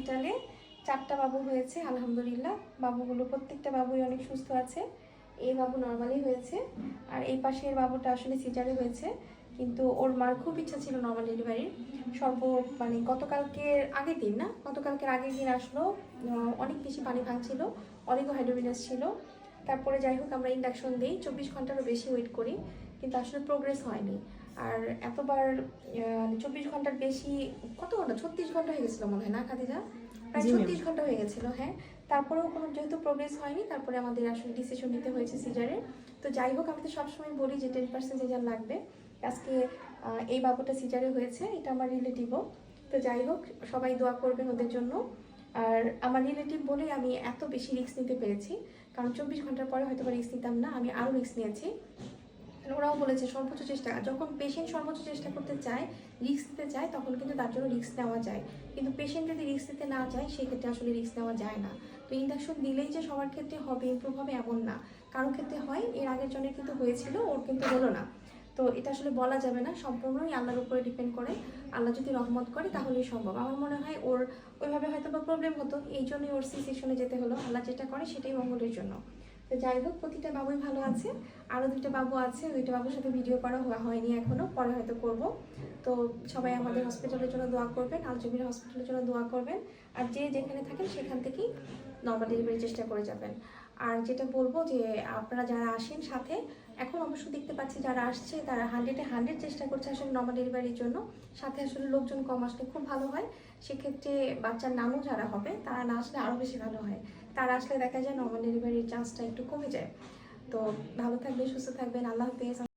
হসপিটালে 4টা বাবু হয়েছে আলহামদুলিল্লাহ। বাবুগুলো প্রত্যেকটা বাবুই অনেক সুস্থ আছে। এই বাবু নর্মালি হয়েছে, আর এই পাশের বাবুটা আসলে সিজারে হয়েছে। কিন্তু ওর মার খুব ইচ্ছা ছিল নর্মাল ডেলিভারির। মানে গতকালকের আগের দিন না, গতকালকের আগের দিন আসলো, অনেক বেশি পানি ভাঙছিল, অলিগোহাইড্রোমিনাস ছিল। তারপরে যাই হোক আমরা ইন্ডাকশন দিই, 24 ঘন্টারও বেশি ওয়েট করি, কিন্তু আসলে প্রোগ্রেস হয়নি। আর এতবার 24 ঘন্টার বেশি, কত ঘন্টা, 36 ঘন্টা হয়ে গেছিলো মনে হয় না খাদিজা? প্রায় 36 ঘন্টা হয়ে গেছিলো, হ্যাঁ। তারপরেও কোনো যেহেতু প্রোগ্রেস হয়নি, তারপরে আমাদের আসলে ডিসিশন নিতে হয়েছে সিজারের। তো যাই হোক, আমি তো সবসময় বলি যে 10% সিজার লাগবে। আজকে এই বাবুটা সিজারে হয়েছে, এটা আমার রিলেটিভও। তো যাই হোক, সবাই দোয়া করবেন ওদের জন্য। আর আমার রিলেটিভ বলেই আমি এত বেশি রিস্ক নিতে পেরেছি, কারণ 24 ঘন্টার পরে হয়তো রিস্ক নিতাম না, আমি আরও রিস্ক নিয়েছি। ওরাও বলেছে সর্বোচ্চ চেষ্টা, যখন পেশেন্ট সর্বোচ্চ চেষ্টা করতে চায়, রিস্ক নিতে চায়, তখন কিন্তু তার জন্য রিস্ক নেওয়া যায়। কিন্তু পেশেন্ট যদি রিস্ক নিতে না চায়, সেক্ষেত্রে আসলে রিস্ক নেওয়া যায় না। তো ইন্ডাকশন দিলেই যে সবার ক্ষেত্রে হবে, ইমপ্রুভ হবে এমন না। কারো ক্ষেত্রে হয়, এর আগের জনের কিন্তু হয়েছিল, ওর কিন্তু হলো না। তো এটা আসলে বলা যাবে না, সম্পূর্ণই আল্লাহর উপরে ডিপেন্ড করে। আল্লাহ যদি রহমত করে তাহলেই সম্ভব। আমার মনে হয় ওর ওইভাবে হয়তো বা প্রবলেম হতো, এই জন্যই ওর সি সেকশনে যেতে হলো। আল্লাহ যেটা করে সেটাই মঙ্গলের জন্য। তো যাই হোক, প্রতিটা বাবুই ভালো আছে। আরও 2টা বাবু আছে, 2টা বাবুর সাথে ভিডিও করা হয়নি এখনও, পরে হয়তো করব। তো সবাই আমাদের হসপিটালের জন্য দোয়া করবেন, আলজমিরা হসপিটালের জন্য দোয়া করবেন। আর যে যেখানে থাকেন সেখান থেকেই নর্মাল ডেলিভারির চেষ্টা করে যাবেন। আর যেটা বলবো যে আপনারা যারা আসেন সাথে, এখন অবশ্য দেখতে পাচ্ছি যারা আসছে তারা 100-এ 100 চেষ্টা করছে আসলে নর্মাল ডেলিভারির জন্য। সাথে আসলে লোকজন কম আসলে খুব ভালো হয়। সেক্ষেত্রে বাচ্চার নানু যারা হবে তারা না আসলে আরও বেশি ভালো হয়। তারা আসলে দেখা যায় নর্মাল ডেলিভারির চান্সটা একটু কমে যায়। তো ভালো থাকবেন, সুস্থ থাকবেন, আল্লাহ হাফেজ।